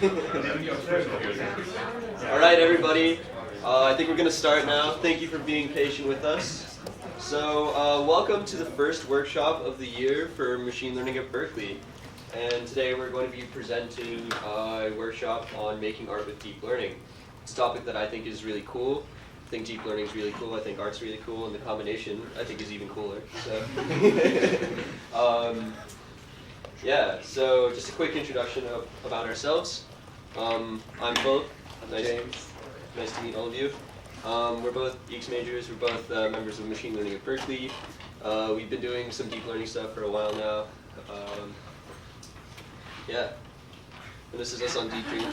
All right, everybody. I think we're going to start now. Thank you for being patient with us. So, welcome to the first workshop of the year for machine learning at Berkeley. And today we're going to be presenting a workshop on making art with deep learning. It's a topic that I think is really cool. I think deep learning is really cool. I think art's really cool, and the combination I think is even cooler. So, yeah. So just a quick introduction about ourselves. I'm Philip. James. Nice to meet all of you. We're both EECS majors. We're both members of machine learning at Berkeley. We've been doing some deep learning stuff for a while now. Yeah. And this is us on Deep Dream.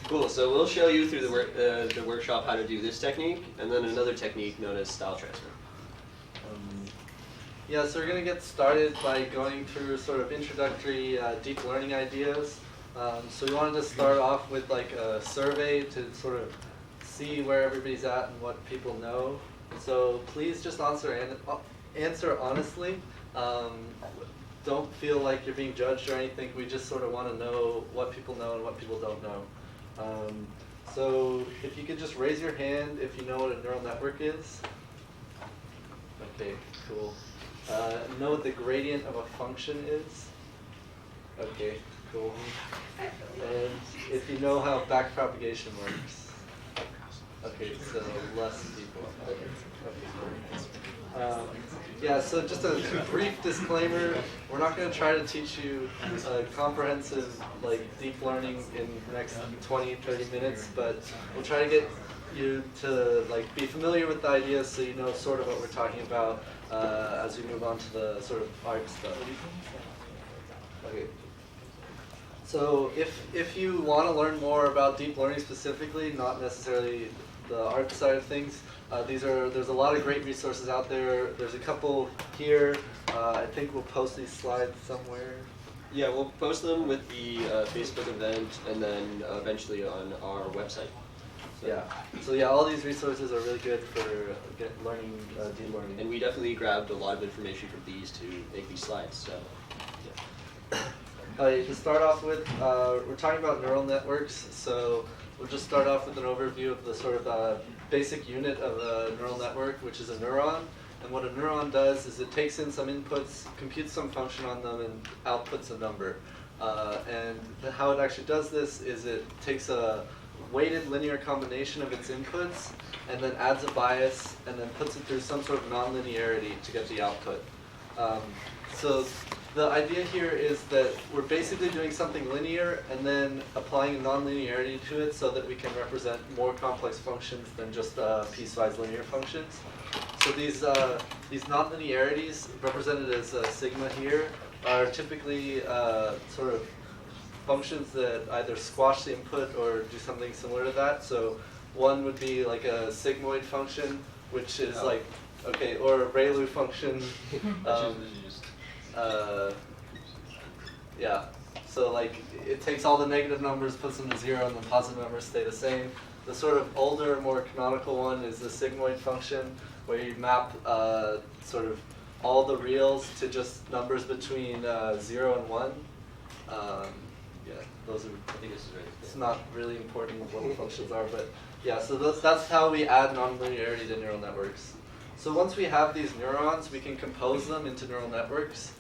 Cool. So we'll show you through the workshop how to do this technique, and then another technique known as style transfer. Yeah, so we're going to get started by going through sort of introductory deep learning ideas. So we wanted to start off with like a survey to sort of see where everybody's at and what people know. So please just answer honestly. Don't feel like you're being judged or anything. We just sort of want to know what people know and what people don't know. So if you could just raise your hand if you know what a neural network is. Okay, cool. Know what the gradient of a function is. Okay, cool. And if you know how backpropagation works. Okay, so less people. Okay, cool. Yeah, so just a brief disclaimer, we're not going to try to teach you comprehensive deep learning in the next 20, 30 minutes, but we'll try to get you to be familiar with the ideas so you know sort of what we're talking about as we move on to the sort of art stuff. Okay. So if you want to learn more about deep learning specifically, not necessarily the art side of things, there's a lot of great resources out there. There's a couple here. I think we'll post these slides somewhere. Yeah, we'll post them with the Facebook event and then eventually on our website. So. Yeah. So yeah, all these resources are really good for learning deep learning. And we definitely grabbed a lot of information from these to make these slides. So. Yeah. To start off with, we're talking about neural networks. So we'll just start off with an overview of the sort of basic unit of a neural network, which is a neuron. And what a neuron does is it takes in some inputs, computes some function on them, and outputs a number. And how it actually does this is it takes a weighted linear combination of its inputs and then adds a bias and then puts it through some sort of nonlinearity to get the output. So the idea here is that we're basically doing something linear and then applying a nonlinearity to it so that we can represent more complex functions than just piecewise linear functions. So these nonlinearities, represented as sigma here, are typically sort of functions that either squash the input or do something similar to that. So one would be like a sigmoid function, which is or a ReLU function. Yeah, so it takes all the negative numbers, puts them to 0, and the positive numbers stay the same. The sort of older, more canonical one is the sigmoid function, where you map sort of all the reals to just numbers between 0 and 1. Yeah, those are. I think this is right. It's not really important what the functions are, but yeah. So that's how we add nonlinearity to neural networks. So once we have these neurons, we can compose them into neural networks.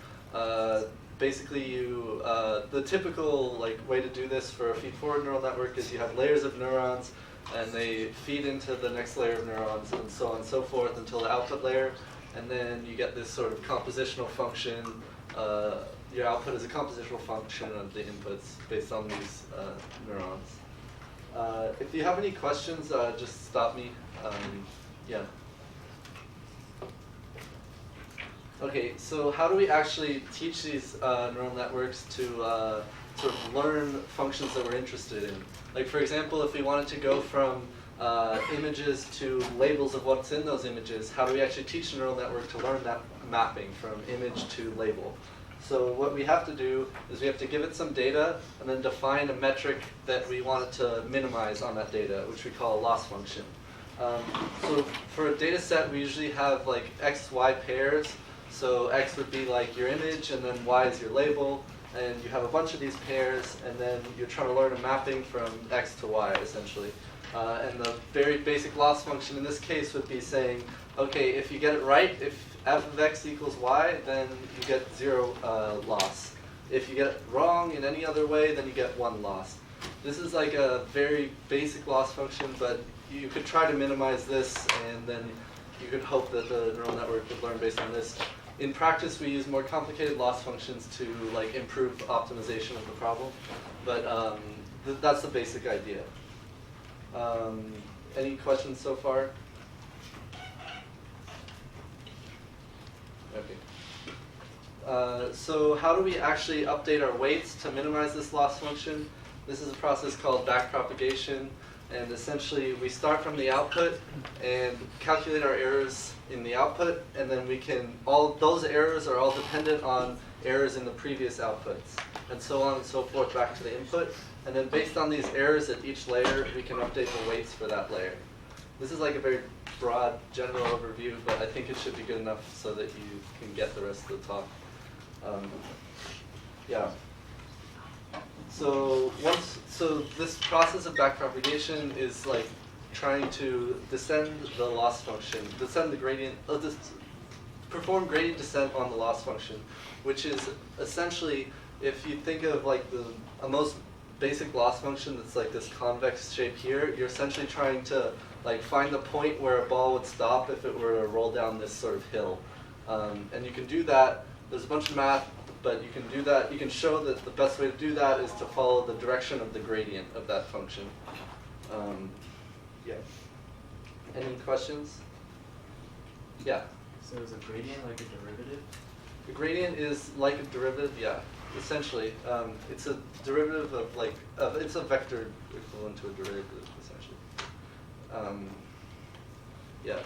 Basically, the typical way to do this for a feedforward neural network is you have layers of neurons, and they feed into the next layer of neurons, and so on and so forth until the output layer, and then you get this sort of compositional function. Your output is a compositional function of the inputs based on these neurons. If you have any questions, just stop me. Yeah. Okay, so how do we actually teach these neural networks to sort of learn functions that we're interested in? For example, if we wanted to go from images to labels of what's in those images, how do we actually teach the neural network to learn that mapping from image to label? So what we have to do is we have to give it some data and then define a metric that we want it to minimize on that data, which we call a loss function. So for a data set, we usually have x, y pairs. So x would be your image, and then y is your label. and you have a bunch of these pairs, and then you're trying to learn a mapping from x to y, essentially. And the very basic loss function in this case would be saying, okay, if you get it right, if f of x equals y, then you get 0 loss. If you get it wrong in any other way, then you get 1 loss. This is like a very basic loss function, but you could try to minimize this, and then you could hope that the neural network would learn based on this. In practice, we use more complicated loss functions to like improve optimization of the problem, but that's the basic idea. Any questions so far? Okay. So how do we actually update our weights to minimize this loss function? This is a process called backpropagation, and essentially we start from the output and calculate our errors in the output, and then we can, all those errors are all dependent on errors in the previous outputs, and so on and so forth back to the input. And then based on these errors at each layer, we can update the weights for that layer. This is like a very broad general overview, but I think it should be good enough so that you can get the rest of the talk. Yeah. So this process of backpropagation is like trying to descend the loss function, descend the gradient, perform gradient descent on the loss function, which is essentially, if you think of like a most basic loss function that's like this convex shape here, you're essentially trying to like find the point where a ball would stop if it were to roll down this sort of hill. And you can do that, there's a bunch of math, but you can do that, you can show that the best way to do that is to follow the direction of the gradient of that function. Yeah. Any questions? Yeah. So is a gradient like a derivative? The gradient is like a derivative, yeah, essentially. It's a derivative of like, it's a vector equivalent to a derivative, essentially. Yeah.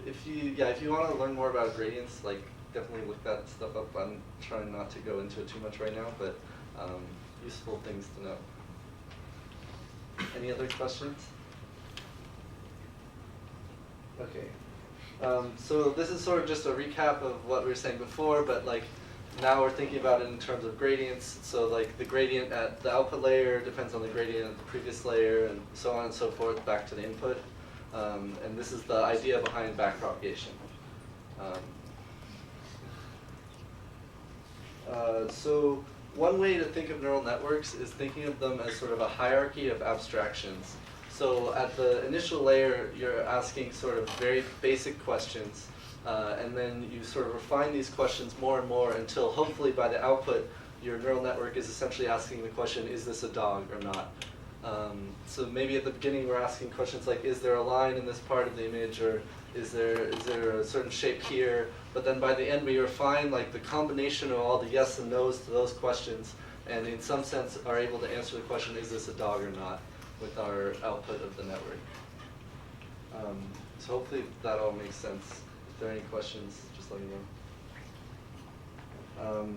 If you want to learn more about gradients, like definitely look that stuff up. I'm trying not to go into it too much right now, but useful things to know. Any other questions? Okay. So this is sort of just a recap of what we were saying before, but like now we're thinking about it in terms of gradients. So like the gradient at the output layer depends on the gradient at the previous layer, and so on and so forth back to the input. And this is the idea behind backpropagation. So one way to think of neural networks is thinking of them as sort of a hierarchy of abstractions. So at the initial layer, you're asking sort of very basic questions, and then you sort of refine these questions more and more until hopefully by the output, your neural network is essentially asking the question, is this a dog or not? So maybe at the beginning we're asking questions like, is there a line in this part of the image, or is there a certain shape here? But then by the end we refine like the combination of all the yes and no's to those questions, and in some sense are able to answer the question, is this a dog or not, with our output of the network. So hopefully that all makes sense. If there are any questions, just let me know.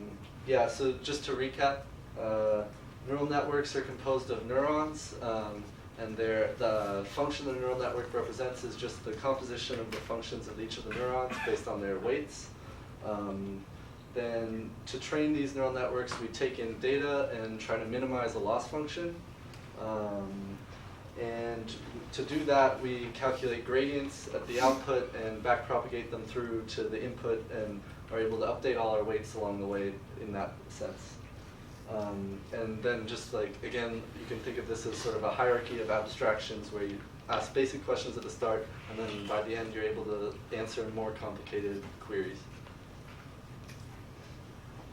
Yeah, so just to recap, neural networks are composed of neurons, and the function the neural network represents is just the composition of the functions of each of the neurons based on their weights. Then to train these neural networks, we take in data and try to minimize the loss function. And to do that, we calculate gradients at the output and backpropagate them through to the input, and are able to update all our weights along the way in that sense. And then just like, again, you can think of this as sort of a hierarchy of abstractions where you ask basic questions at the start, and then by the end you're able to answer more complicated queries.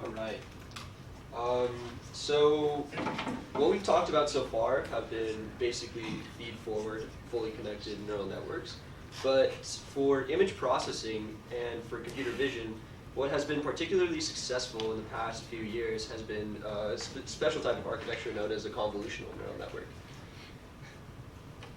All right. So what we've talked about so far have been basically feed-forward, fully connected neural networks. But for image processing and for computer vision, what has been particularly successful in the past few years has been a special type of architecture known as a convolutional neural network.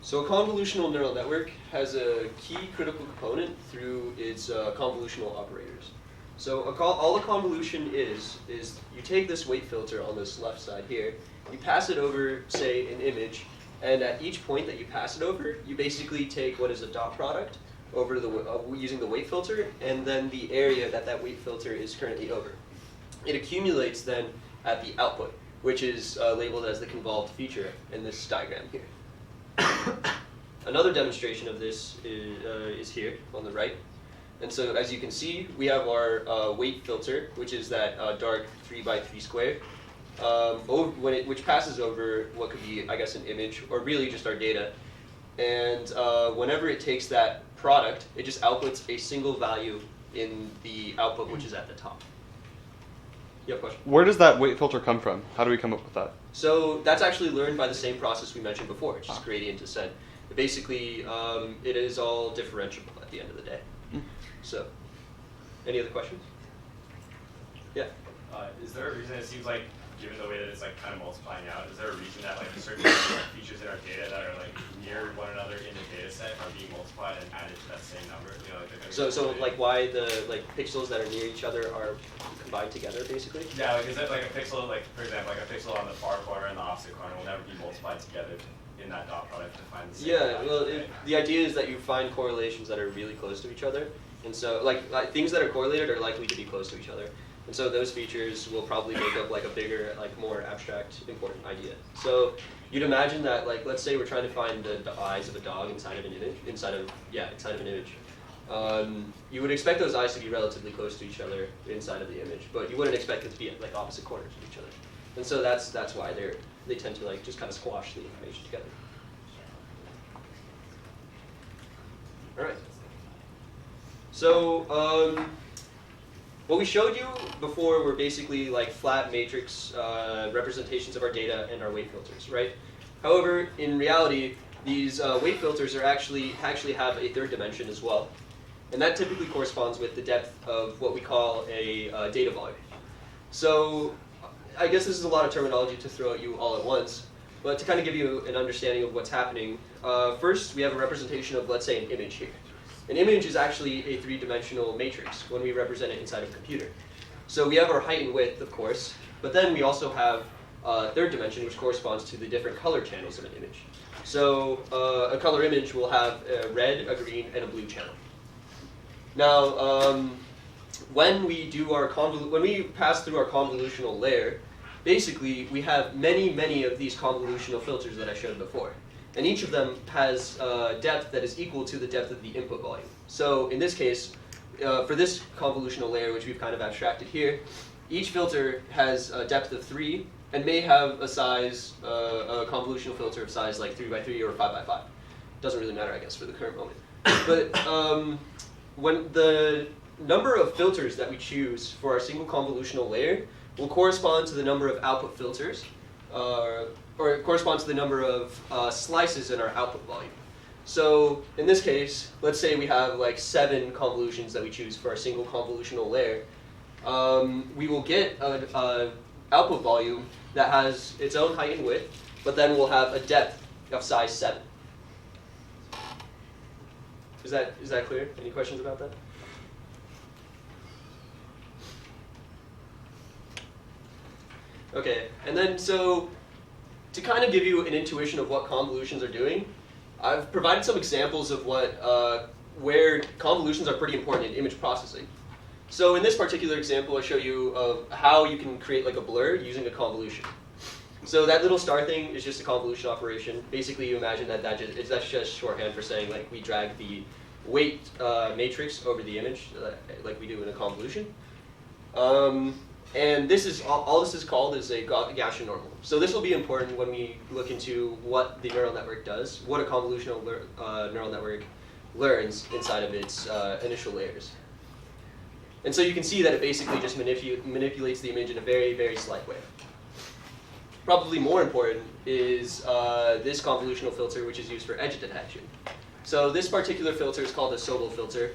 So a convolutional neural network has a key critical component through its convolutional operators. So all a convolution is you take this weight filter on this left side here, you pass it over, say, an image, and at each point that you pass it over, you basically take what is a dot product over to using the weight filter, and then the area that weight filter is currently over. it accumulates then at the output, which is labeled as the convolved feature in this diagram here. Another demonstration of this is here on the right. And so as you can see, we have our weight filter, which is that dark 3x3 square, which passes over what could be, I guess, an image, or really just our data. And whenever it takes that product, it just outputs a single value in the output, which is at the top. You have a question? Where does that weight filter come from? How do we come up with that? So that's actually learned by the same process we mentioned before, which is gradient descent. Basically, it is all differentiable at the end of the day. So, any other questions? Yeah. Is there a reason it seems like, given the way that it's like kind of multiplying out, is there a reason that like certain features in our data that are like near one another in the data set are being multiplied and added to that same number? You know, like So like why the pixels that are near each other are combined together, basically? Yeah, like is it like a pixel, like for example, like a pixel on the far corner and the opposite corner will never be multiplied together in that dot product to find the same value, Well, right? the idea is that you find correlations that are really close to each other. And so, like things that are correlated are likely to be close to each other. And so those features will probably make up like a bigger, like more abstract, important idea. So you'd imagine that, like, let's say we're trying to find the eyes of a dog inside of an image, inside of an image. You would expect those eyes to be relatively close to each other inside of the image, but you wouldn't expect it to be at like opposite corners of each other. And so that's why they tend to like just kind of squash the information together. All right. So what we showed you before were basically like flat matrix representations of our data and our weight filters, right? However, in reality, these weight filters are actually have a third dimension as well, and that typically corresponds with the depth of what we call a data volume. So I guess this is a lot of terminology to throw at you all at once, but to kind of give you an understanding of what's happening, first we have a representation of, let's say, an image here. An image is actually a three-dimensional matrix when we represent it inside of a computer. So we have our height and width, of course, but then we also have a third dimension, which corresponds to the different color channels of an image. So a color image will have a red, a green, and a blue channel. Now, when we pass through our convolutional layer, basically we have many of these convolutional filters that I showed before. And each of them has depth that is equal to the depth of the input volume. So in this case, for this convolutional layer, which we've kind of abstracted here, each filter has a depth of 3 and may have a size, a convolutional filter of size like 3x3 or 5x5. Doesn't really matter, I guess, for the current moment. But when the number of filters that we choose for our single convolutional layer will correspond to the number of output filters, or it corresponds to the number of slices in our output volume. So in this case, let's say we have like 7 convolutions that we choose for our single convolutional layer. We will get an output volume that has its own height and width, but then we'll have a depth of size 7. Is that clear? Any questions about that? Okay, and then so to kind of give you an intuition of what convolutions are doing, I've provided some examples of where convolutions are pretty important in image processing. So in this particular example, I show you of how you can create like a blur using a convolution. So that little star thing is just a convolution operation. Basically, you imagine that's just shorthand for saying like we drag the weight matrix over the image like we do in a convolution. And this is all this is called is a Gaussian normal. So this will be important when we look into what the neural network does, what a convolutional neural network learns inside of its initial layers. And so you can see that it basically just manipulates the image in a very slight way. Probably more important is this convolutional filter, which is used for edge detection. So this particular filter is called a Sobel filter.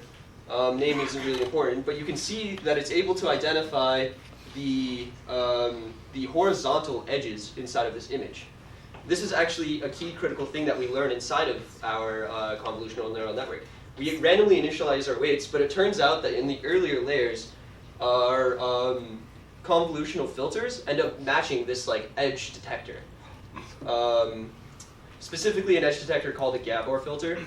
Name isn't really important, but you can see that it's able to identify the horizontal edges inside of this image. This is actually a key critical thing that we learn inside of our convolutional neural network. We randomly initialize our weights, but it turns out that in the earlier layers, our convolutional filters end up matching this like edge detector. Specifically an edge detector called a Gabor filter,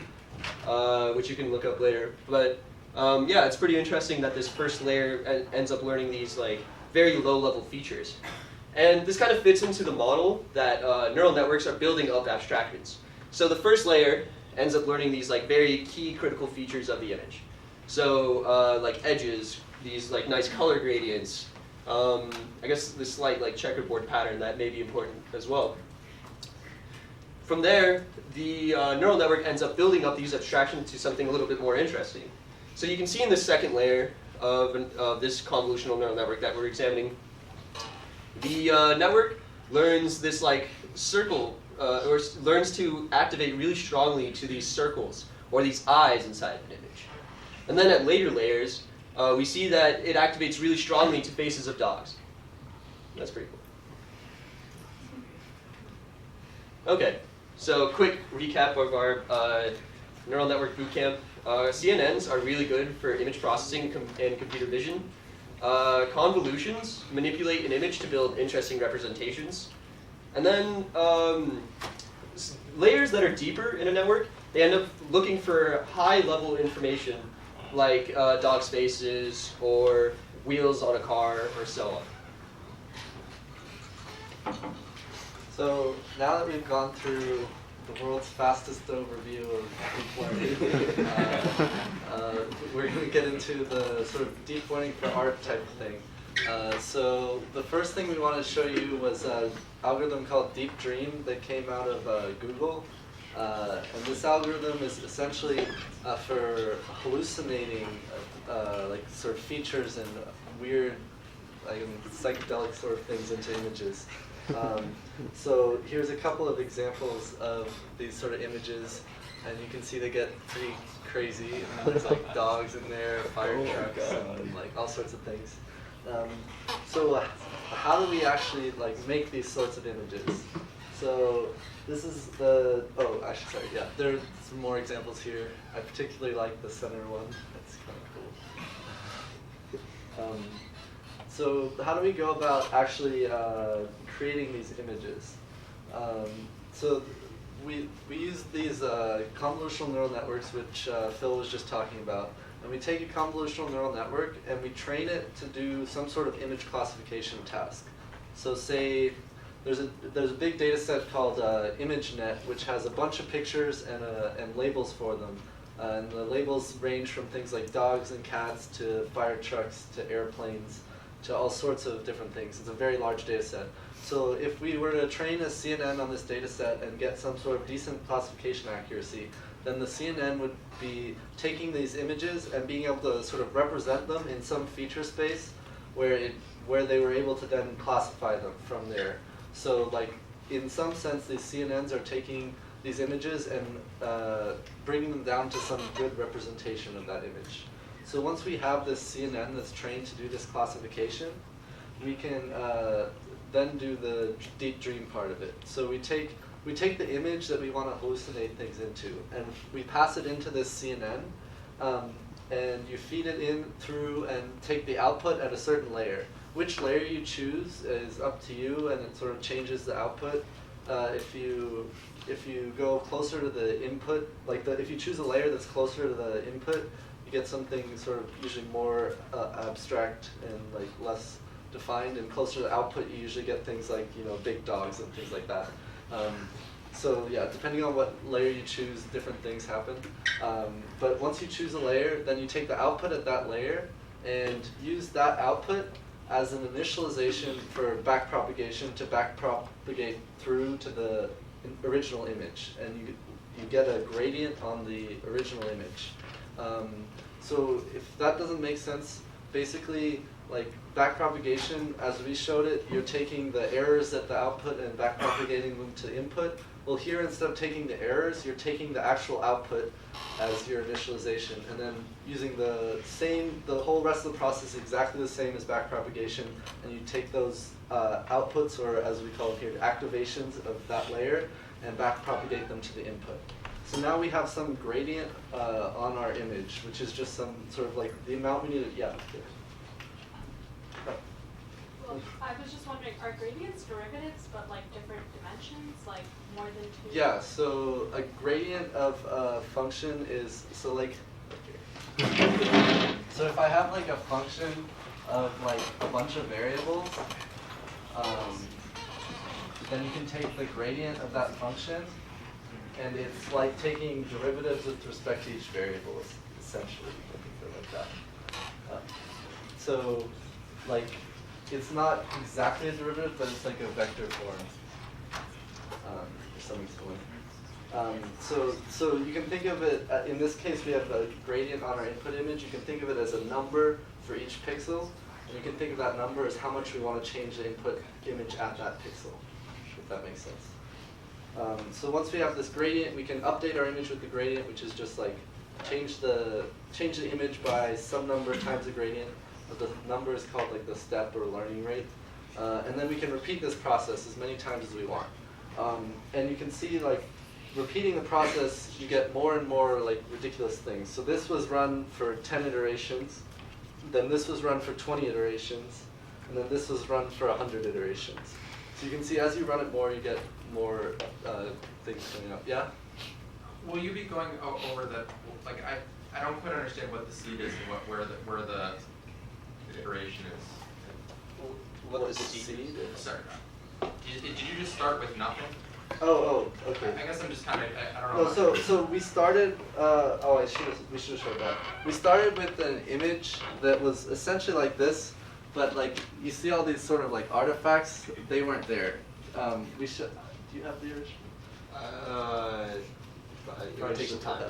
which you can look up later. But yeah, it's pretty interesting that this first layer ends up learning these like very low-level features. And this kind of fits into the model that neural networks are building up abstractions. So the first layer ends up learning these like very key critical features of the image. So like edges, these like nice color gradients, I guess this slight like checkerboard pattern that may be important as well. From there, the neural network ends up building up these abstractions to something a little bit more interesting. So you can see in the second layer of this convolutional neural network that we're examining, the network learns this like circle, or learns to activate really strongly to these circles, or these eyes inside of an image. And then at later layers, we see that it activates really strongly to faces of dogs. That's pretty cool. Okay, so quick recap of our neural network bootcamp. CNNs are really good for image processing and computer vision. Convolutions manipulate an image to build interesting representations. And then layers that are deeper in a network, they end up looking for high-level information like dog spaces or wheels on a car or so on. So now that we've gone through the world's fastest overview of deep learning, we're going to get into the sort of deep learning for art type thing. So the first thing we want to show you was an algorithm called Deep Dream that came out of Google. And this algorithm is essentially for hallucinating like sort of features and weird, like psychedelic sort of things into images. So here's a couple of examples of these sort of images, and you can see they get pretty crazy. And there's like dogs in there, fire trucks, and like all sorts of things. So how do we actually like make these sorts of images? So this is the, oh, actually, sorry, yeah, there are some more examples here. I particularly like the center one. That's kind of cool. So how do we go about actually creating these images? So we use these convolutional neural networks, which Phil was just talking about. And we take a convolutional neural network and we train it to do some sort of image classification task. So say there's a big data set called ImageNet, which has a bunch of pictures and labels for them. And the labels range from things like dogs and cats to fire trucks to airplanes to all sorts of different things. It's a very large data set. So if we were to train a CNN on this data set and get some sort of decent classification accuracy, then the CNN would be taking these images and being able to sort of represent them in some feature space where they were able to then classify them from there. So like in some sense, these CNNs are taking these images and bringing them down to some good representation of that image. So once we have this CNN that's trained to do this classification, we can then do the deep dream part of it. So we take the image that we want to hallucinate things into, and we pass it into this CNN, and you feed it in through and take the output at a certain layer. Which layer you choose is up to you, and it sort of changes the output. If you go closer to the input, like if you choose a layer that's closer to the input, you get something sort of usually more abstract and like less defined, and closer to the output you usually get things like, you know, big dogs and things like that. So yeah, depending on what layer you choose, different things happen. But once you choose a layer, then you take the output at that layer and use that output as an initialization for backpropagation to backpropagate through to the original image, and you get a gradient on the original image. So if that doesn't make sense, basically like backpropagation, as we showed it, you're taking the errors at the output and backpropagating them to input. Well, here instead of taking the errors, you're taking the actual output as your initialization, and then using the whole rest of the process exactly the same as backpropagation, and you take those outputs, or as we call it here, activations of that layer, and backpropagate them to the input. So now we have some gradient on our image, which is just some sort of like the amount we need to, yeah. Well, I was just wondering, are gradients derivatives but like different dimensions, like more than two? Yeah, so a gradient of a function is, so like, so if I have like a function of like a bunch of variables, then you can take the gradient of that function, and it's like taking derivatives with respect to each variable, essentially. You can think of it like that. So, like, it's not exactly a derivative, but it's like a vector form. Or something similar. So you can think of it, in this case we have a gradient on our input image. You can think of it as a number for each pixel. And you can think of that number as how much we want to change the input image at that pixel, if that makes sense. So once we have this gradient, we can update our image with the gradient, which is just like change the image by some number times the gradient. But the number is called like the step or learning rate. And then we can repeat this process as many times as we want. And you can see like repeating the process, you get more and more like ridiculous things. So this was run for 10 iterations, then this was run for 20 iterations, and then this was run for 100 iterations. So you can see as you run it more, you get more things coming up. Yeah? Will you be going over the, like I don't quite understand what the seed is and where the iteration is. What the seed is? Sorry. Did you just start with nothing? Okay. I guess I'm just kind of, I don't know. No, so we started, we should have showed that. We started with an image that was essentially like this, but like, you see all these sort of like artifacts, they weren't there. Do you have the original? It would take some time.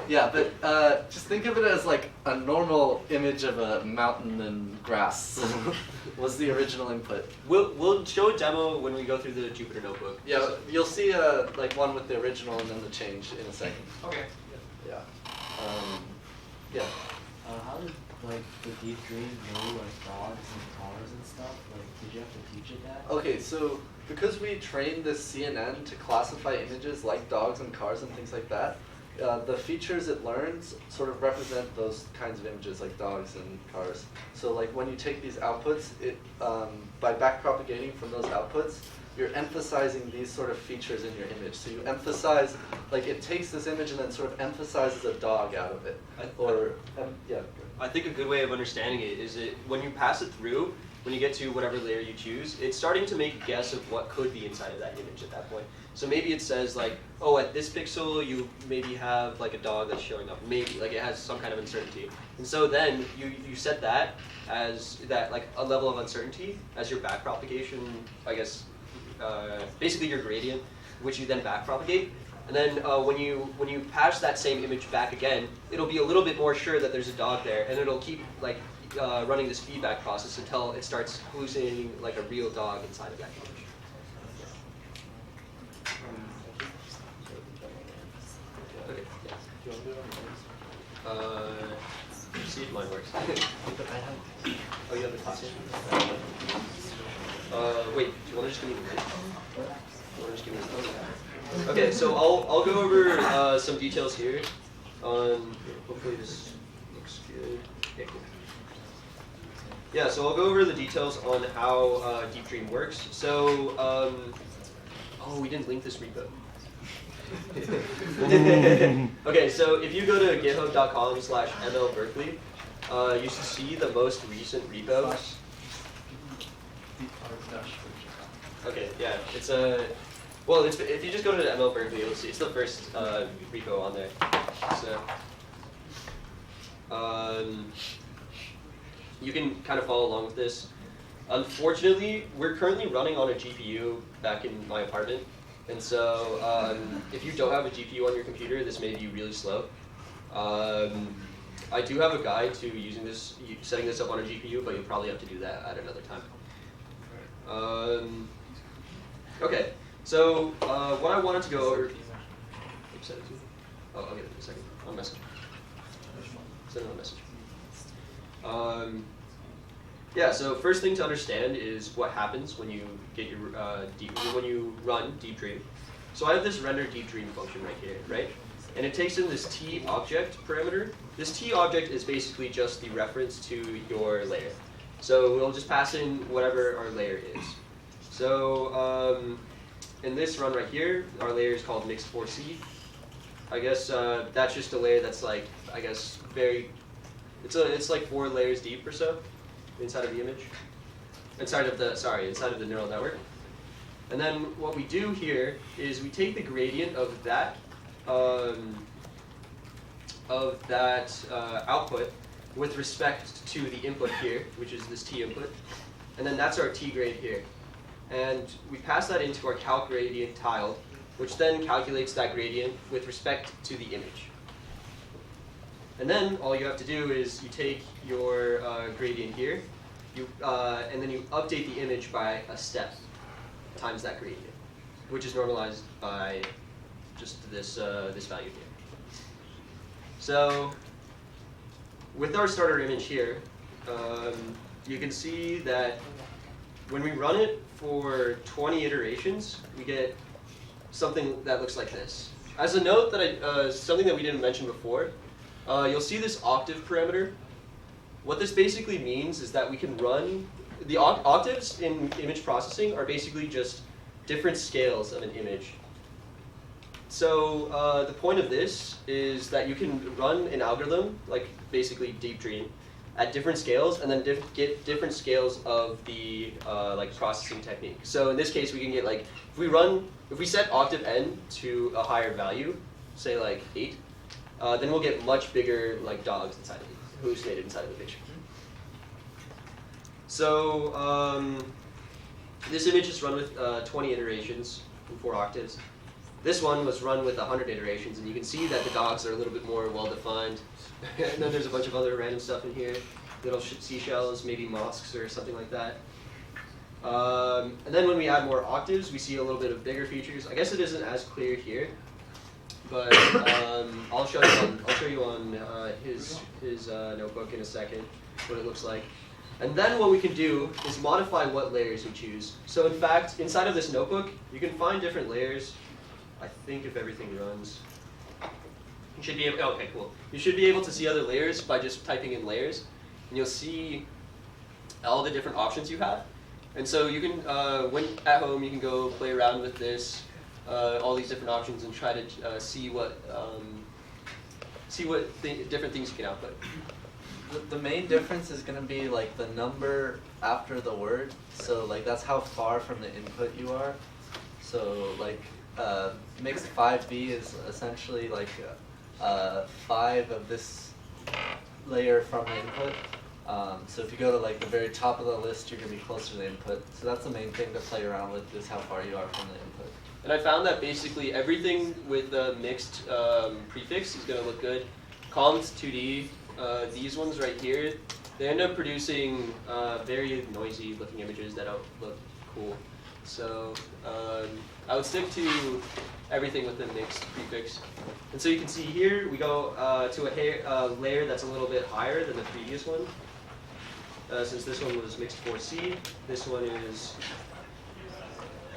Yeah, but just think of it as like a normal image of a mountain and grass was the original input. We'll show a demo when we go through the Jupyter notebook. Yeah, you'll see like one with the original and then the change in a second. Okay. Yeah. Yeah. How did like the deep dream know like dogs and cars and stuff? Like, did you have to teach it that? Okay, so because we trained this CNN to classify images like dogs and cars and things like that, the features it learns sort of represent those kinds of images like dogs and cars. So like when you take these outputs, it by backpropagating from those outputs, you're emphasizing these sort of features in your image. So you emphasize, like it takes this image and then sort of emphasizes a dog out of it. I think a good way of understanding it is when you pass it through, when you get to whatever layer you choose, it's starting to make a guess of what could be inside of that image at that point. So maybe it says like, oh, at this pixel you maybe have like a dog that's showing up. Maybe, like it has some kind of uncertainty. And so then you set that as that like a level of uncertainty as your backpropagation, I guess, basically your gradient, which you then backpropagate. And then when you patch that same image back again, it'll be a little bit more sure that there's a dog there, and it'll keep like running this feedback process until it starts hallucinating like a real dog inside of that image. Okay. Yeah. See if mine works. Oh, you have the class. Wait. Do you want to just give me the link? You want to just give me the link? Okay, so I'll go over some details here on, hopefully this looks good. Okay, cool. Yeah, so I'll go over the details on how Deep Dream works. So, we didn't link this repo. Okay, so if you go to github.com/mlberkeley, you should see the most recent repo. Okay, yeah, it's a, well, if you just go to ML Berkeley, you'll see it's the first repo on there. So, you can kind of follow along with this. Unfortunately, we're currently running on a GPU back in my apartment, and so if you don't have a GPU on your computer, this may be really slow. I do have a guide to using this, setting this up on a GPU, but you'll probably have to do that at another time. Okay, so what I wanted to go over. Oh, I'll get it in a second. I'll message. Send another message. Yeah. So first thing to understand is what happens when you get your when you run Deep Dream. So I have this render Deep Dream function right here, right? And it takes in this T object parameter. This T object is basically just the reference to your layer. So we'll just pass in whatever our layer is. So in this run right here, our layer is called Mixed 4C. I guess that's just a layer that's like, I guess, it's like 4 layers deep or so. inside of the image, inside of the neural network. And then what we do here is we take the gradient of that output with respect to the input here, which is this t input, and then that's our t grade here. And we pass that into our calc gradient tile, which then calculates that gradient with respect to the image. And then all you have to do is you take your gradient here, and then you update the image by a step times that gradient, which is normalized by just this value here. So with our starter image here, you can see that when we run it for 20 iterations, we get something that looks like this. As a note, that something that we didn't mention before, you'll see this octave parameter. What this basically means is that we can run, the octaves in image processing are basically just different scales of an image. So the point of this is that you can run an algorithm, like basically Deep Dream, at different scales, and then get different scales of the like processing technique. So in this case, we can get like, if we set octave n to a higher value, say like 8, then we'll get much bigger like dogs inside of it, hallucinated inside of the picture. So this image is run with 20 iterations in 4 octaves. This one was run with 100 iterations, and you can see that the dogs are a little bit more well-defined. And then there's a bunch of other random stuff in here, little seashells, maybe mosques or something like that. And then when we add more octaves, we see a little bit of bigger features. I guess it isn't as clear here, but I'll show you on his notebook in a second what it looks like. And then what we can do is modify what layers we choose. So in fact, inside of this notebook, you can find different layers. I think if everything runs, you should be able. Okay, cool. You should be able to see other layers by just typing in layers, and you'll see all the different options you have. And so you can, when at home, you can go play around with this, all these different options, and try to see what different things you can output. The main difference is going to be like the number after the word. So like that's how far from the input you are. So like mixed 5B is essentially like 5 of this layer from the input. So if you go to like the very top of the list, you're going to be closer to the input. So that's the main thing to play around with, is how far you are from the input. And I found that basically everything with the mixed prefix is going to look good. Columns 2D, these ones right here, they end up producing very noisy looking images that don't look cool. So I would stick to everything with the mixed prefix. And so you can see here we go to a layer that's a little bit higher than the previous one. Since this one was mixed 4C, this one is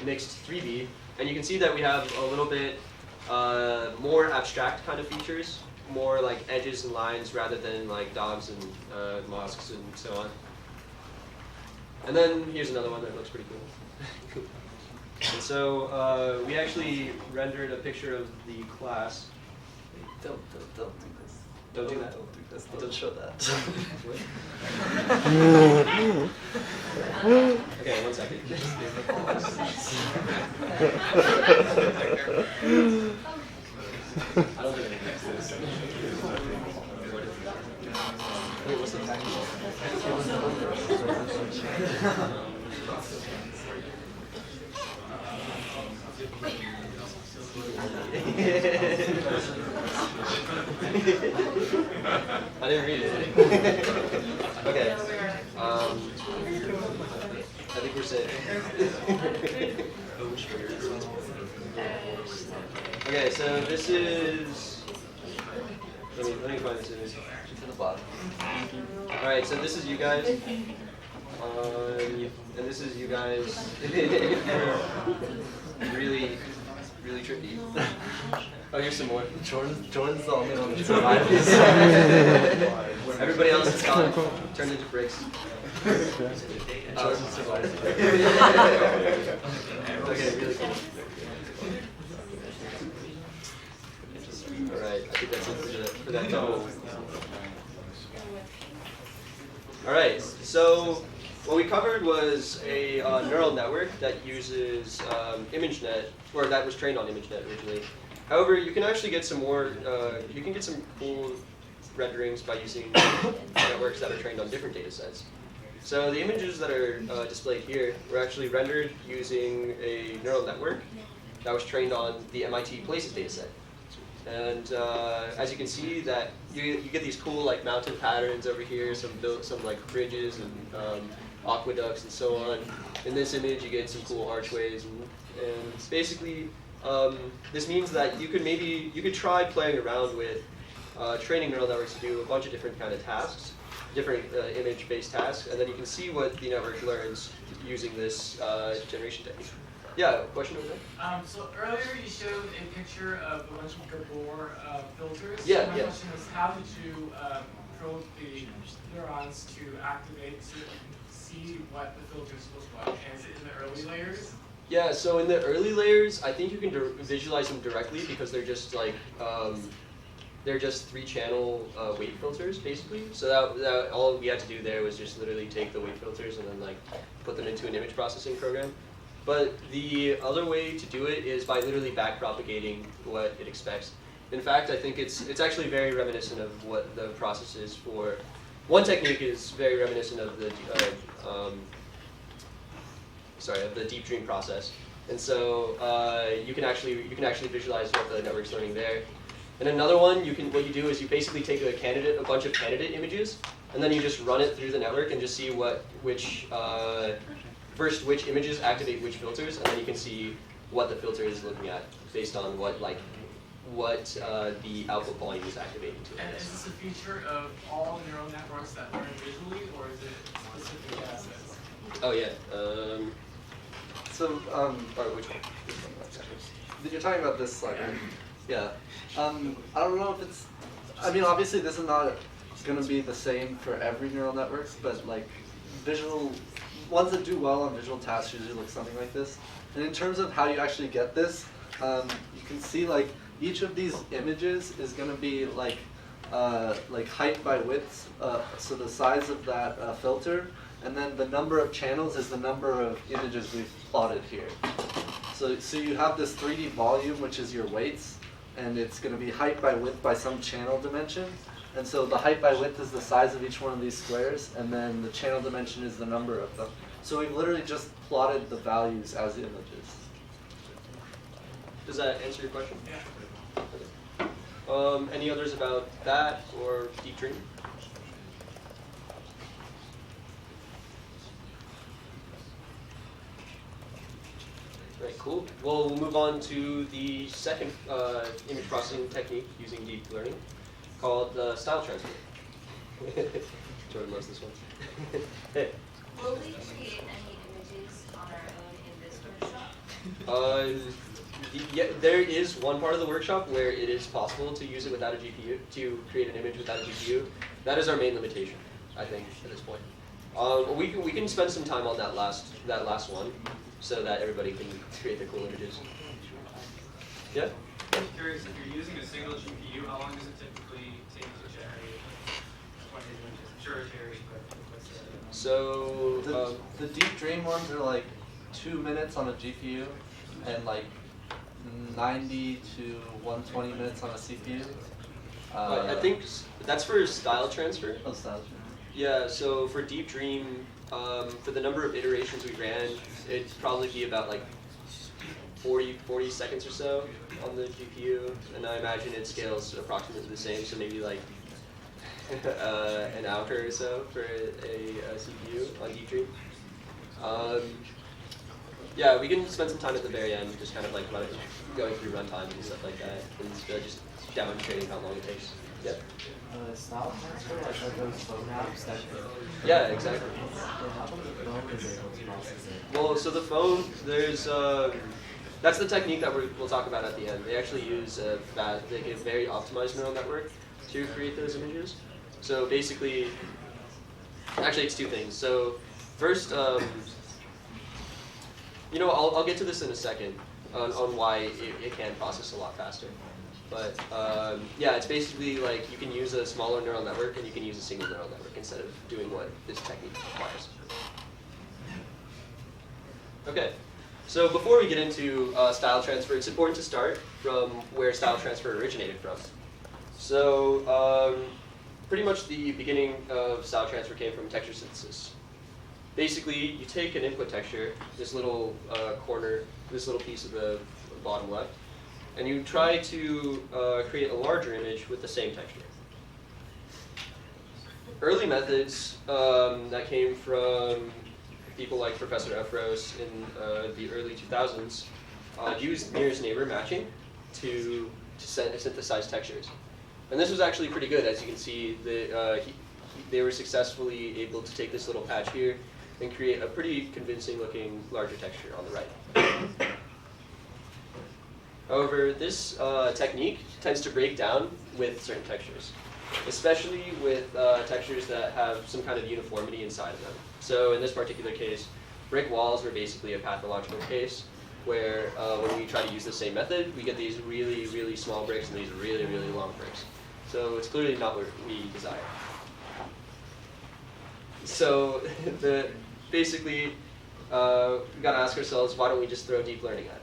mixed 3B. And you can see that we have a little bit more abstract kind of features, more like edges and lines rather than like dogs and mosques and so on. And then here's another one that looks pretty cool. And so we actually rendered a picture of the class. Don't do this. Don't do that. Don't do this. Don't show that. Okay, 1 second. I don't think I can fix this. Wait, what's the package? I didn't read it. Okay. I think we're safe. Okay, so this is. Let me find this image. It's in the bottom. All right, so this is you guys, and this is you guys. really trippy. Oh, here's some more. Jordan's the only one that survived. Everybody else is gone, turned into bricks. Jordan survived. Okay, really cool. Alright, I think that's it for that demo. All right, so what we covered was a neural network that uses ImageNet, or that was trained on ImageNet originally. However, you can actually get some more, you can get some cool renderings by using networks that are trained on different data sets. So the images that are displayed here were actually rendered using a neural network that was trained on the MIT Places dataset. And as you can see, that you get these cool like mountain patterns over here, some like bridges and aqueducts and so on. In this image, you get some cool archways, and basically this means that you could try playing around with training neural networks to do a bunch of different kind of tasks, different image-based tasks, and then you can see what the network learns using this generation technique. Yeah, question over there? So earlier you showed a picture of a bunch of Gabor filters. Yeah, My yeah. question is, how did you probe the neurons to activate so that you can see what the filters look like? And is it in the early layers? Yeah, so in the early layers, I think you can visualize them directly because they're just like they're just 3-channel weight filters basically. So that all we had to do there was just literally take the weight filters and then like put them into an image processing program. But the other way to do it is by literally backpropagating what it expects. In fact, I think it's actually very reminiscent of what the process is for. One technique is very reminiscent of the of the deep dream process, and so you can actually visualize what the network's learning there. And another one, what you do is you basically take a bunch of candidate images, and then you just run it through the network and just see which images activate which filters, and then you can see what the filter is looking at based on what the output volume is activating to. And is this a feature of all neural networks that learn visually, or is it specific data sets? Oh yeah. So, Or which one? you're talking about this slide, right? Yeah. I don't know if it's, I mean, obviously this is not going to be the same for every neural networks, but like ones that do well on visual tasks usually look something like this. And in terms of how you actually get this, you can see like each of these images is going to be like height by width, so the size of that filter, and then the number of channels is the number of images we've plotted here. So you have this 3D volume, which is your weights, and it's going to be height by width by some channel dimension. And so the height by width is the size of each one of these squares, and then the channel dimension is the number of them. So we've literally just plotted the values as images. Does that answer your question? Yeah. Okay. Any others about that or deep dream? Right, cool. Well, we'll move on to the second image processing technique using deep learning, called style transfer. Jordan loves this one. Hey. Will we create any images on our own in this workshop? Yeah, there is one part of the workshop where it is possible to use it without a GPU, to create an image without a GPU. That is our main limitation, I think, at this point. We can spend some time on that last one, so that everybody can create their cool images. Yeah? I'm curious, if you're using a single GPU, how long does it typically take to generate 20 images? I'm sure it varies, but what's the... So, The deep dream ones are like 2 minutes on a GPU, and like 90 to 120 minutes on a CPU. I think that's for style transfer. Oh, style transfer. Yeah, so for Deep Dream, for the number of iterations we ran, it'd probably be about like 40 seconds or so on the GPU, and I imagine it scales approximately the same, so maybe like an hour or so for a CPU on Deep Dream. Yeah, we can spend some time at the very end just kind of like going through runtime and stuff like that, and just demonstrating how long it takes. Yeah. Style transfer, like are those phone apps that Yeah, exactly. how come the phone is able to process it? Well, so the phone, there's that's the technique that we'll talk about at the end. They actually use a very optimized neural network to create those images. So basically, actually it's two things. So first, I'll get to this in a second on why it can process a lot faster. But yeah, it's basically like you can use a smaller neural network and you can use a single neural network instead of doing what this technique requires. Okay, so before we get into style transfer, it's important to start from where style transfer originated from. So pretty much the beginning of style transfer came from texture synthesis. Basically, you take an input texture, this little corner, this little piece of the bottom left, and you try to create a larger image with the same texture. Early methods that came from people like Professor Efros in the early 2000s used nearest neighbor matching to synthesize textures. And this was actually pretty good. As you can see, they were successfully able to take this little patch here and create a pretty convincing looking larger texture on the right. However, this technique tends to break down with certain textures, especially with textures that have some kind of uniformity inside of them. So in this particular case, brick walls were basically a pathological case where when we try to use the same method, we get these really, really small bricks and these really, really long bricks. So it's clearly not what we desire. So basically, we gotta ask ourselves, why don't we just throw deep learning at it?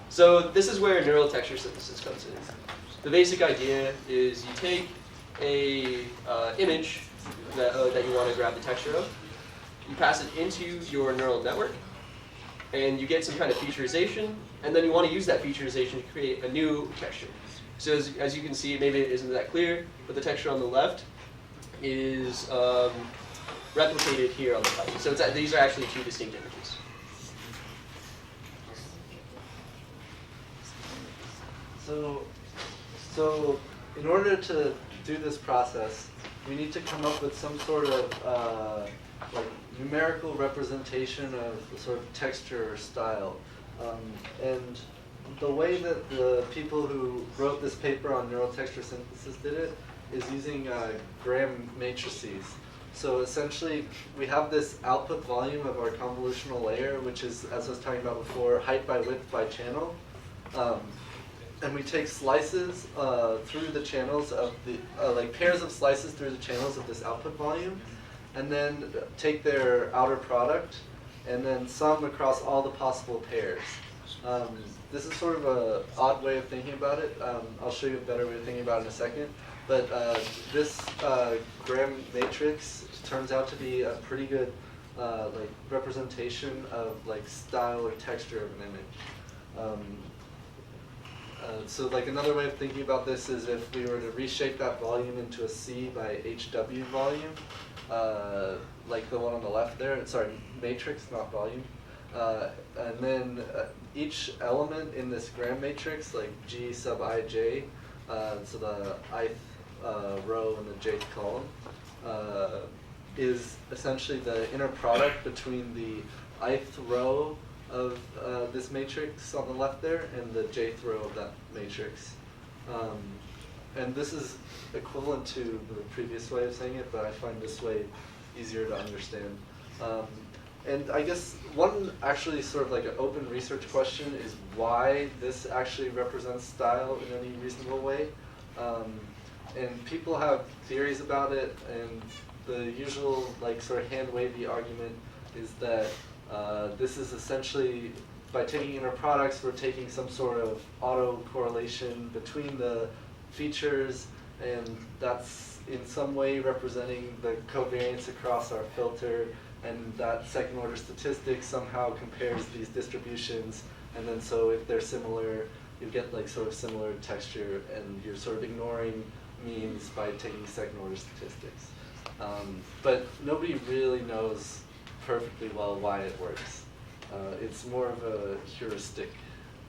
So this is where neural texture synthesis comes in. The basic idea is you take a image that you want to grab the texture of, you pass it into your neural network, and you get some kind of featurization, and then you want to use that featurization to create a new texture. So as you can see, maybe it isn't that clear, but the texture on the left is replicated here on the right. So these are actually two distinct images. So in order to do this process, we need to come up with some sort of like numerical representation of the sort of texture or style. And the way that the people who wrote this paper on neural texture synthesis did it is using Graham matrices. So essentially, we have this output volume of our convolutional layer, which is, as I was talking about before, height by width by channel. And we take slices through the channels of the, like pairs of slices through the channels of this output volume, and then take their outer product, and then sum across all the possible pairs. This is sort of an odd way of thinking about it. I'll show you a better way of thinking about it in a second. But this Graham matrix turns out to be a pretty good like representation of like style or texture of an image. So like another way of thinking about this is if we were to reshape that volume into a C by HW volume, like the one on the left there, sorry, matrix, not volume. And then each element in this Graham matrix, like G sub ij, so the ith row and the jth column, is essentially the inner product between the ith row of this matrix on the left there and the jth row of that matrix. And this is equivalent to the previous way of saying it, but I find this way easier to understand. And I guess one actually sort of like an open research question is why this actually represents style in any reasonable way. And people have theories about it, and the usual like sort of hand-wavy argument is that this is essentially, by taking inner products, we're taking some sort of auto-correlation between the features, and that's in some way representing the covariance across our filter, and that second-order statistic somehow compares these distributions, and then so if they're similar, you get like sort of similar texture, and you're sort of ignoring means by taking second-order statistics. But nobody really knows perfectly well why it works. It's more of a heuristic,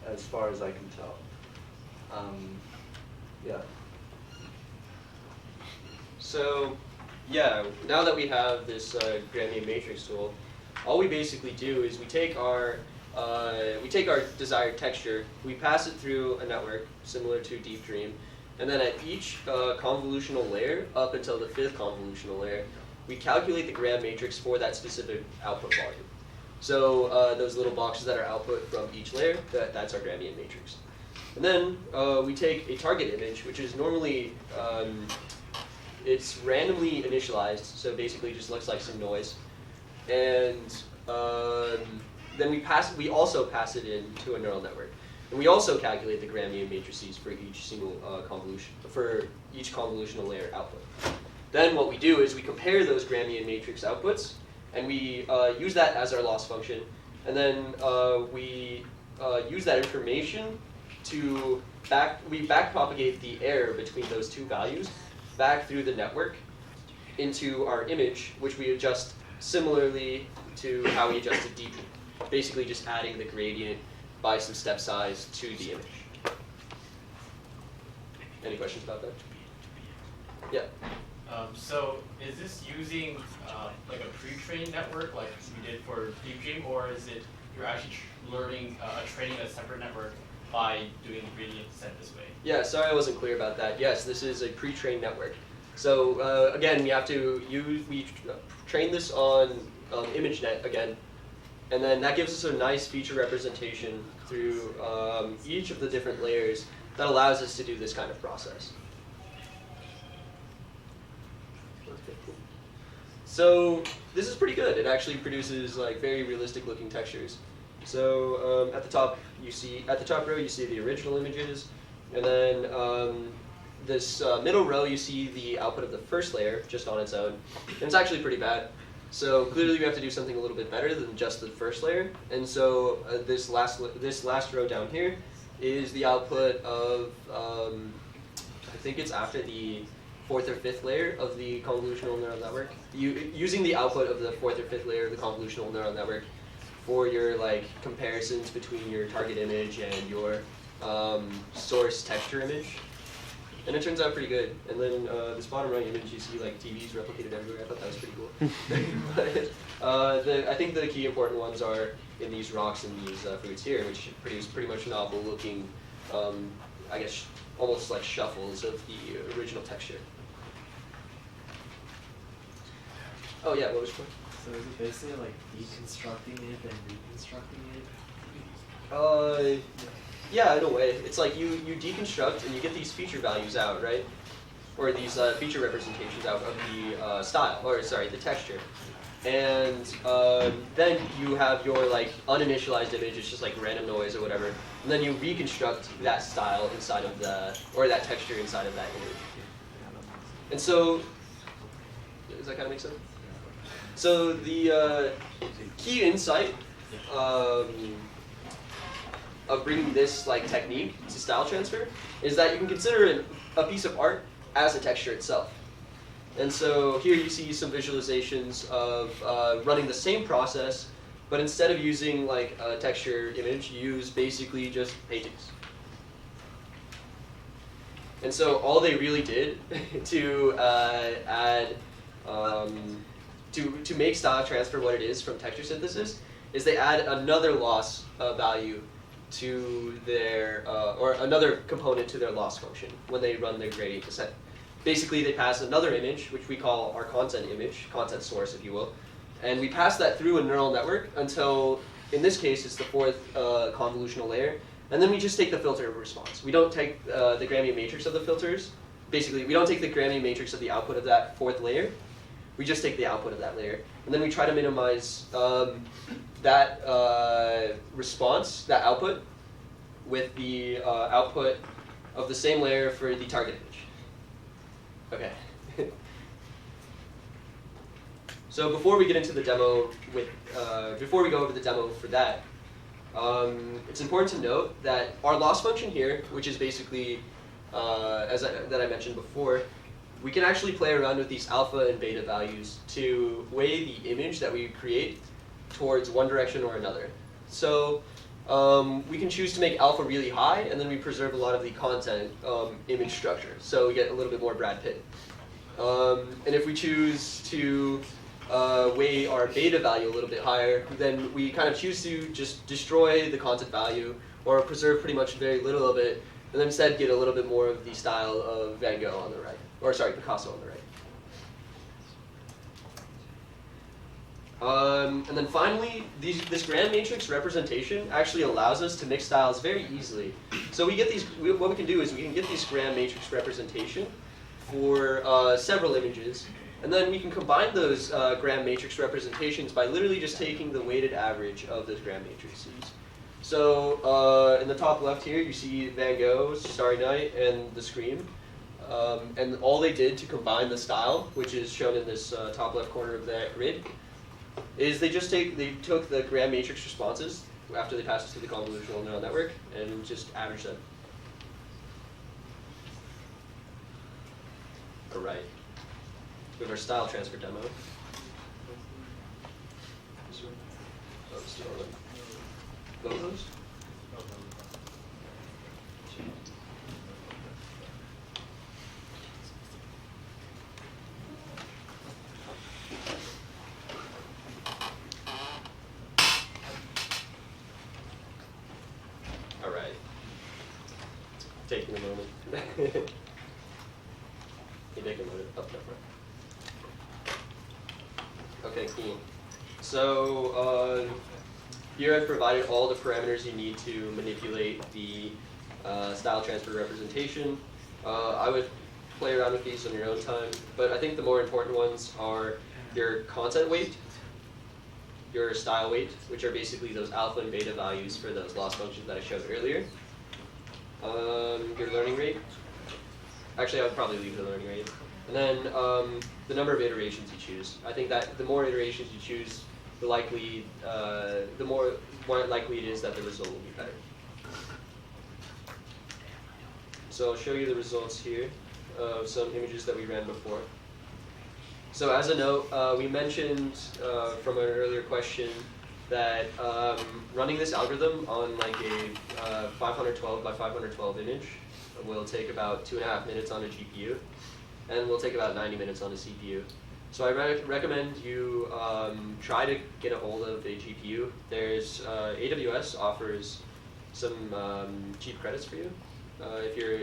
as far as I can tell. Yeah. So, yeah, now that we have this Graham matrix tool, all we basically do is we take our desired texture, we pass it through a network similar to Deep Dream, and then at each convolutional layer, up until the 5th convolutional layer, we calculate the Graham matrix for that specific output volume. So those little boxes that are output from each layer, that's our gradient matrix. And then we take a target image, which is normally, it's randomly initialized, so basically just looks like some noise. And then we also pass it into a neural network. And we also calculate the gradient matrices for each single for each convolutional layer output. Then what we do is we compare those gradient matrix outputs, and we use that as our loss function. And then we use that information to backpropagate the error between those two values back through the network into our image, which we adjust similarly to how we adjusted DP. Basically just adding the gradient by some step size to the image. Any questions about that? Yeah. So is this using like a pre-trained network like we did for DreamWorks, or is it you're actually training a separate network by doing the gradient descent this way? Yeah, sorry I wasn't clear about that. Yes, this is a pre-trained network. So again, we have to train this on ImageNet again, and then that gives us a nice feature representation through each of the different layers that allows us to do this kind of process. So this is pretty good. It actually produces like very realistic looking textures. So at the top row you see the original images, and then this middle row you see the output of the first layer just on its own, and it's actually pretty bad. So clearly we have to do something a little bit better than just the first layer. And so this last row down here is the output of I think it's after the fourth or fifth layer of the convolutional neural network. Using the output of the fourth or fifth layer of the convolutional neural network for your like comparisons between your target image and your source texture image. And it turns out pretty good. And then this bottom right image, you see like TVs replicated everywhere. I thought that was pretty cool. But I think the key important ones are in these rocks and these fruits here, which produce pretty much novel looking, I guess, almost like shuffles of the original texture. Oh yeah, what was your point? So is it basically like deconstructing it and reconstructing it? Yeah, in a way. It's like you deconstruct and you get these feature values out, right? Or these feature representations out of the style, or sorry, the texture. And then you have your like uninitialized image, it's just like random noise or whatever. And then you reconstruct that style inside of or that texture inside of that image. And so, does that kind of make sense? So the key insight of bringing this like technique to style transfer is that you can consider a piece of art as a texture itself. And so here you see some visualizations of running the same process, but instead of using like a texture image, you use basically just paintings. And so all they really did to add to make style transfer what it is from texture synthesis is they add another loss value to their, or another component to their loss function when they run their gradient descent. Basically, they pass another image, which we call our content image, content source, if you will, and we pass that through a neural network until, in this case, it's the fourth convolutional layer, and then we just take the filter response. We don't take the gradient matrix of the filters. Basically, we don't take the gradient matrix of the output of that fourth layer. We just take the output of that layer, and then we try to minimize that response, that output, with the output of the same layer for the target image. Okay. So before we get into the demo before we go over the demo for that, it's important to note that our loss function here, which is basically, that I mentioned before, we can actually play around with these alpha and beta values to weigh the image that we create towards one direction or another. So we can choose to make alpha really high, and then we preserve a lot of the content image structure. So we get a little bit more Brad Pitt. And if we choose to weigh our beta value a little bit higher, then we kind of choose to just destroy the content value or preserve pretty much very little of it, and then instead get a little bit more of the style of Van Gogh on the right, or sorry, Picasso on the right. And then finally, this grand matrix representation actually allows us to mix styles very easily. So we get what we can do is we can get this grand matrix representation for several images, and then we can combine those grand matrix representations by literally just taking the weighted average of those grand matrices. So in the top left here, you see Van Gogh's Starry Night and The Scream. And all they did to combine the style, which is shown in this top left corner of that grid, is they took the grand matrix responses after they passed it through the convolutional neural network and just averaged them. All right. We have our style transfer demo. This one. Oh, let's do all of them. Logos? All right. Taking a moment. You take a moment. Up front. Okay, cool. So here I've provided all the parameters you need to manipulate the style transfer representation. I would play around with these on your own time, but I think the more important ones are your content weight, your style weight, which are basically those alpha and beta values for those loss functions that I showed earlier. Your learning rate. Actually, I would probably leave the learning rate. And then the number of iterations you choose. I think that the more iterations you choose, the more likely it is that the result will be better. So I'll show you the results here of some images that we ran before. So as a note, we mentioned from an earlier question that running this algorithm on like a 512 by 512 image will take about 2.5 minutes on a GPU, and will take about 90 minutes on a CPU. So I recommend you try to get a hold of a GPU. There's AWS offers some cheap credits for you. If you're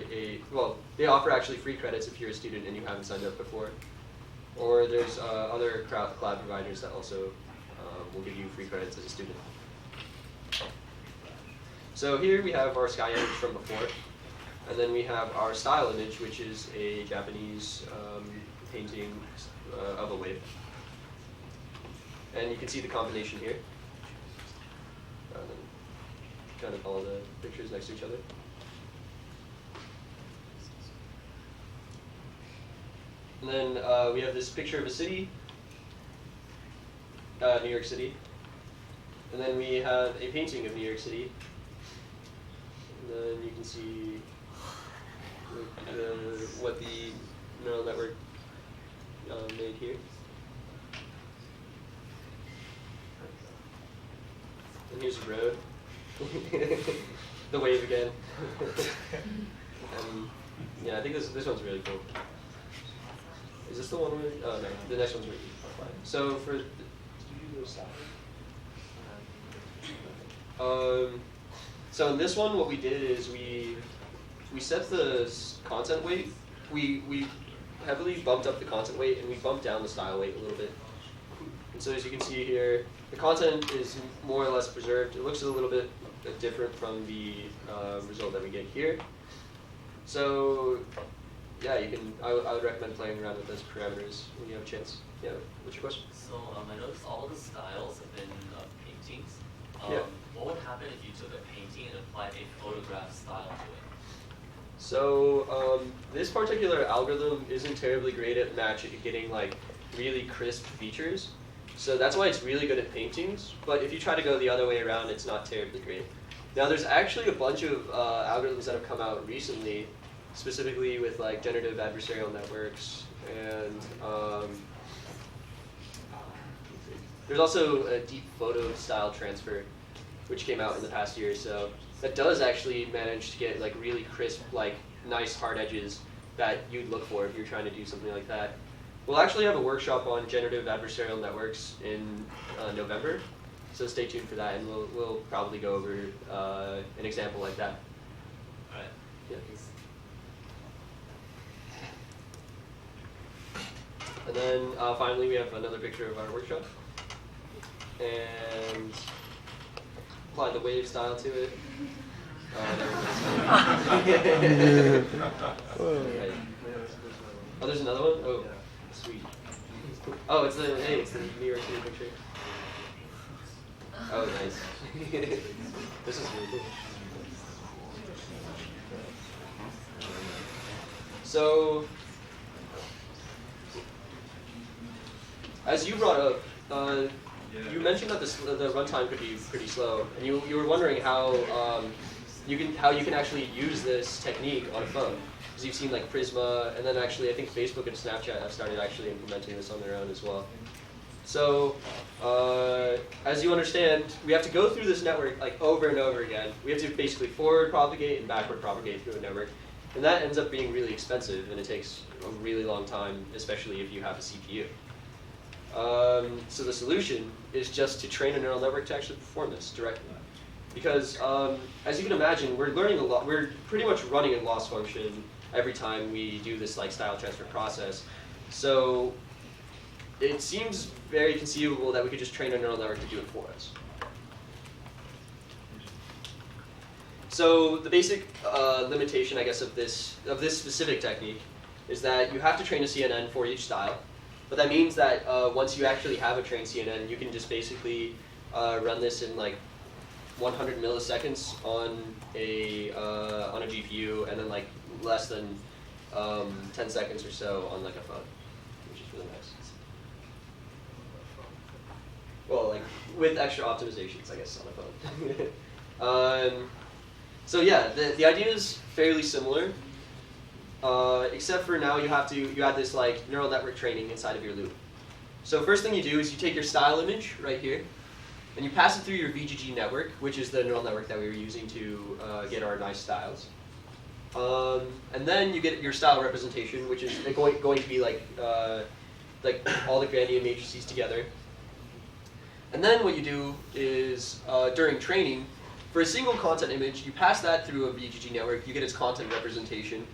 they offer actually free credits if you're a student and you haven't signed up before. Or there's other cloud providers that also will give you free credits as a student. So here we have our sky image from before. And then we have our style image, which is a Japanese painting of a wave. And you can see the combination here. Kind of all the pictures next to each other. And then we have this picture of a city, New York City. And then we have a painting of New York City. And then you can see what the neural network made here. And here's a road. The wave again. Yeah, I think this one's really cool. Is this the one where? Oh no, the next one's where you apply. So for, did you do those side? So in this one, what we did is we set the content weight. We heavily bumped up the content weight, and we bumped down the style weight a little bit. And so as you can see here, the content is more or less preserved. It looks a little bit different from the result that we get here. So yeah, you can. I would recommend playing around with those parameters when you have a chance. Yeah, what's your question? So I noticed all the styles have been paintings. Yeah. What would happen if you took a painting and applied a photograph style to it? So this particular algorithm isn't terribly great at getting like really crisp features. So that's why it's really good at paintings. But if you try to go the other way around, it's not terribly great. Now there's actually a bunch of algorithms that have come out recently, specifically with like generative adversarial networks, and there's also a deep photo style transfer, which came out in the past year or so. That does actually manage to get like really crisp, like nice hard edges that you'd look for if you're trying to do something like that. We'll actually have a workshop on generative adversarial networks in November, so stay tuned for that, and we'll probably go over an example like that. All right. Yeah. And then finally, we have another picture of our workshop. and apply the wave style to it. Right. Oh, there's another one? Oh, sweet. Oh, it's the New York City picture. Oh, nice. This is really cool. So, as you brought up, you mentioned that the runtime could be pretty slow, and you were wondering how you can actually use this technique on a phone, because you've seen like Prisma, and then actually I think Facebook and Snapchat have started actually implementing this on their own as well. So, as you understand, we have to go through this network like over and over again. We have to basically forward propagate and backward propagate through a network, and that ends up being really expensive, and it takes a really long time, especially if you have a CPU. So the solution is just to train a neural network to actually perform this directly. Because as you can imagine, we're learning a lot. We're pretty much running a loss function every time we do this like style transfer process. So it seems very conceivable that we could just train a neural network to do it for us. So the basic limitation, I guess, of this specific technique is that you have to train a CNN for each style. But that means that once you actually have a trained CNN, you can just basically run this in like 100 milliseconds on a GPU, and then like less than 10 seconds or so on like a phone, which is really nice. Well, like with extra optimizations, I guess, on a phone. So yeah, the idea is fairly similar. Except for now you add this like neural network training inside of your loop. So first thing you do is you take your style image right here, and you pass it through your VGG network, which is the neural network that we were using to get our nice styles. And then you get your style representation, which is going to be like all the gradient matrices together. And then what you do is during training, for a single content image, you pass that through a VGG network, you get its content representation.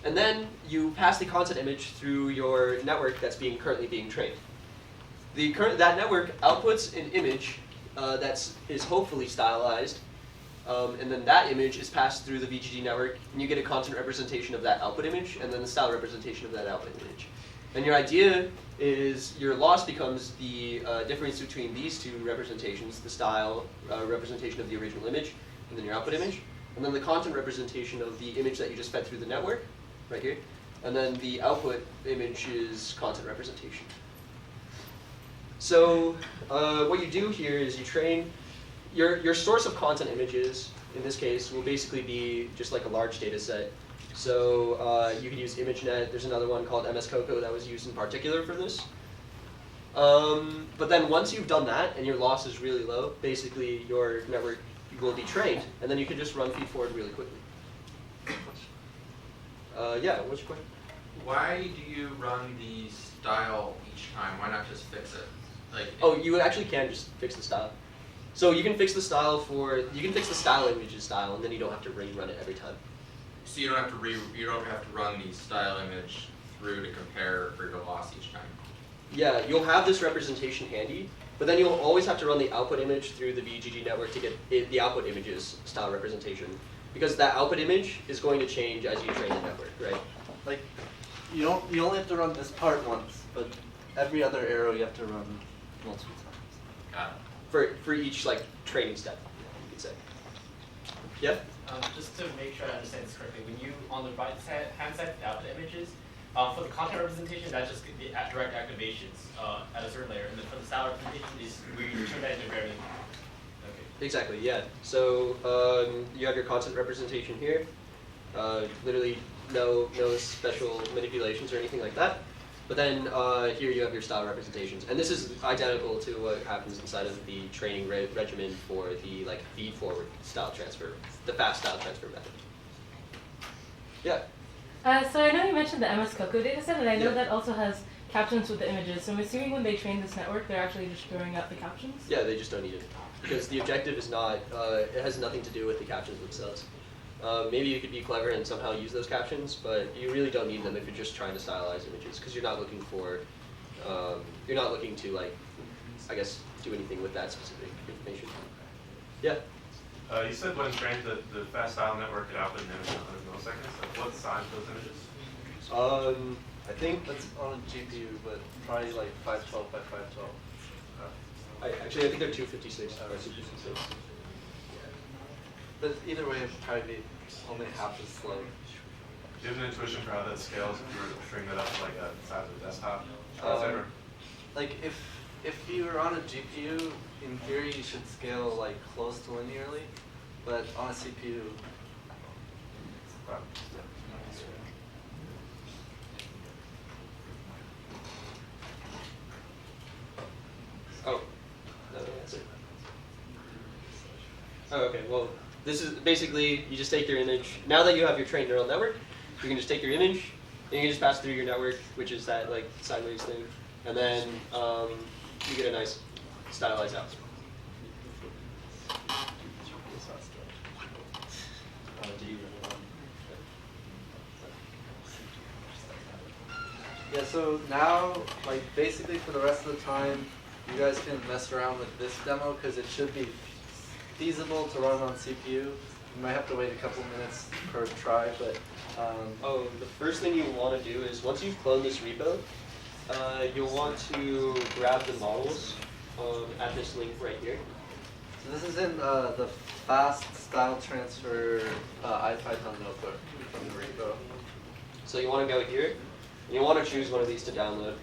And then you pass the content image through your network that's currently being trained. That network outputs an image that is hopefully stylized, and then that image is passed through the VGG network, and you get a content representation of that output image, and then the style representation of that output image. And your idea is your loss becomes the difference between these two representations, the style representation of the original image, and then your output image, and then the content representation of the image that you just fed through the network, right here, and then the output image is content representation. So what you do here is you train your source of content images. In this case, will basically be just like a large data set. So you can use ImageNet. There's another one called MS-COCO that was used in particular for this. But then once you've done that and your loss is really low, basically your network will be trained, and then you can just run Feedforward really quickly. Yeah, what's your question? Why do you run the style each time? Why not just fix it? Like, oh, you actually can just fix the style. So you can fix the style image's style, and then you don't have to rerun it every time. So you don't have to run the style image through to compare for your loss each time. Yeah, you'll have this representation handy, but then you'll always have to run the output image through the VGG network to get the output image's style representation. Because that output image is going to change as you train the network, right? Like, you only have to run this part once, but every other arrow you have to run multiple times. Got it. For each like training step, you could say. Yeah? Just to make sure I understand this correctly, when you, on the right hand side, the output images, for the content representation, that's just the direct activations at a certain layer, and then for the style representation, is we turn that into variant. Okay. Exactly, yeah. So you have your content representation here. Literally no special manipulations or anything like that. But then here you have your style representations. And this is identical to what happens inside of the training regimen for the like feed-forward style transfer, the fast style transfer method. Yeah? So I know you mentioned the MS-COCO dataset, and I know Yeah. that also has captions with the images. So I'm assuming when they train this network, they're actually just throwing out the captions? Yeah, they just don't need it. Because the objective is not, it has nothing to do with the captions themselves. Maybe you could be clever and somehow use those captions, but you really don't need them if you're just trying to stylize images, because you're not looking for, you're not looking to like I guess, do anything with that specific information. Yeah? You said when trained the fast style network could output an image in 100 milliseconds. Like, what size are those images? I think That's on a GPU, but probably like 512 by 512. I think they're 256 by 256. But either way, it'd probably be only half as slow. Do you have an intuition for how that scales if you were to string that up to like the size of a desktop? Like if you were on a GPU, in theory you should scale like close to linearly, but on a CPU. Oh, no, that's it. Oh, okay. Well, this is basically you just take your image. Now that you have your trained neural network, you can just take your image and you can just pass through your network, which is that like sideways thing, and then you get a nice stylized output. Yeah, so now, like basically for the rest of the time, you guys can mess around with this demo because it should be feasible to run on CPU. You might have to wait a couple minutes per try, but the first thing you want to do is once you've cloned this repo, you'll want to grab the models at this link right here. So this is in the fast style transfer IPython notebook from the repo. So you want to go here, and you want to choose one of these to download.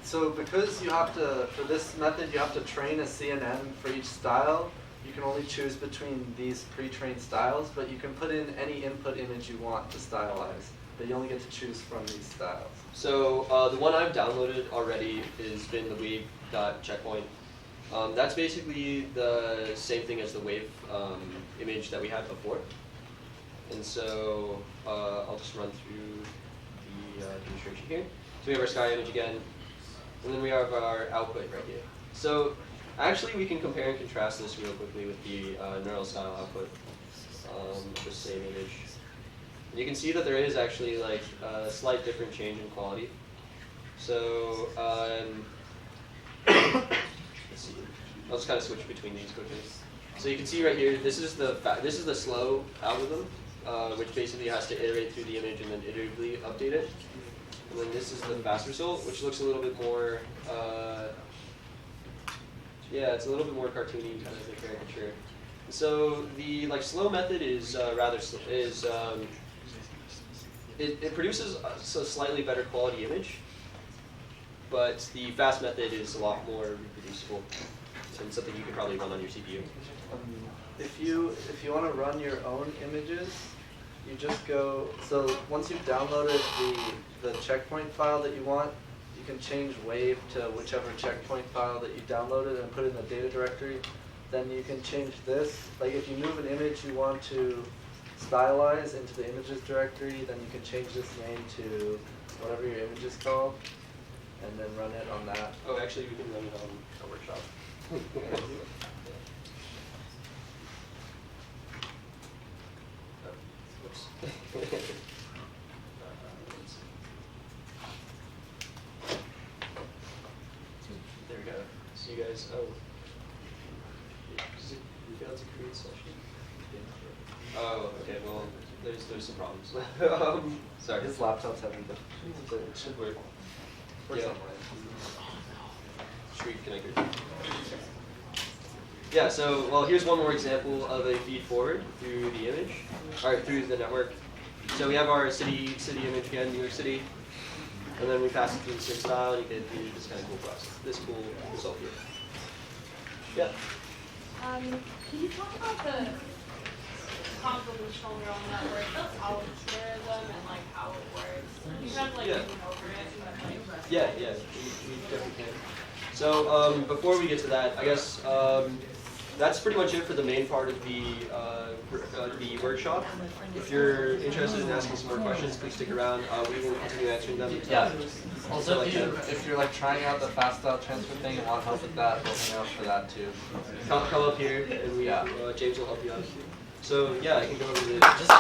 So because you have to, for this method, you have to train a CNN for each style. You can only choose between these pre-trained styles, but you can put in any input image you want to stylize. But you only get to choose from these styles. So the one I've downloaded already has been the wave.checkpoint. That's basically the same thing as the wave image that we had before. And so I'll just run through the demonstration here. So we have our sky image again, and then we have our output right here. So actually we can compare and contrast this real quickly with the neural style output of the same image. And you can see that there is actually like a slight different change in quality. So let's see. I'll just kind of switch between these quickly. So you can see right here, this is the slow algorithm, which basically has to iterate through the image and then iteratively update it. And then this is the fast result, which looks a little bit more, yeah, it's a little bit more cartoony, kind of a caricature. So the slow method is it produces a slightly better quality image, but the fast method is a lot more reproducible and something you could probably run on your CPU. If you want to run your own images, you just go. So once you've downloaded the checkpoint file that you want, you can change wave to whichever checkpoint file that you downloaded and put it in the data directory. Then you can change this. Like if you move an image you want to stylize into the images directory, then you can change this name to whatever your image is called, and then run it on that. Oh, actually, we can run it on a workshop. Oops. There we go. So you guys, you failed to create session. Oh, okay. Well, there's some problems. Sorry. His laptop's having the, but it should work. Works Yeah. on mine. Street connector. Yeah. So, well, here's one more example of a feed forward through the image, or through the network. So we have our city image again, New York City, and then we pass it through the same style, and you get this kind of cool process, this cool result here. Yeah. Can you talk about the convolutional neural network algorithm and like how it works? You kind of like went over it, but like. Yeah, we definitely can. So before we get to that, I guess that's pretty much it for the main part of the workshop. If you're interested in asking some more questions, please stick around. We will continue answering them. Yeah. Also, if you're like trying out the fast style transfer thing and want help with that, we'll hang out for that too. Come up here, and James will help you out. So yeah, I can go over the. Just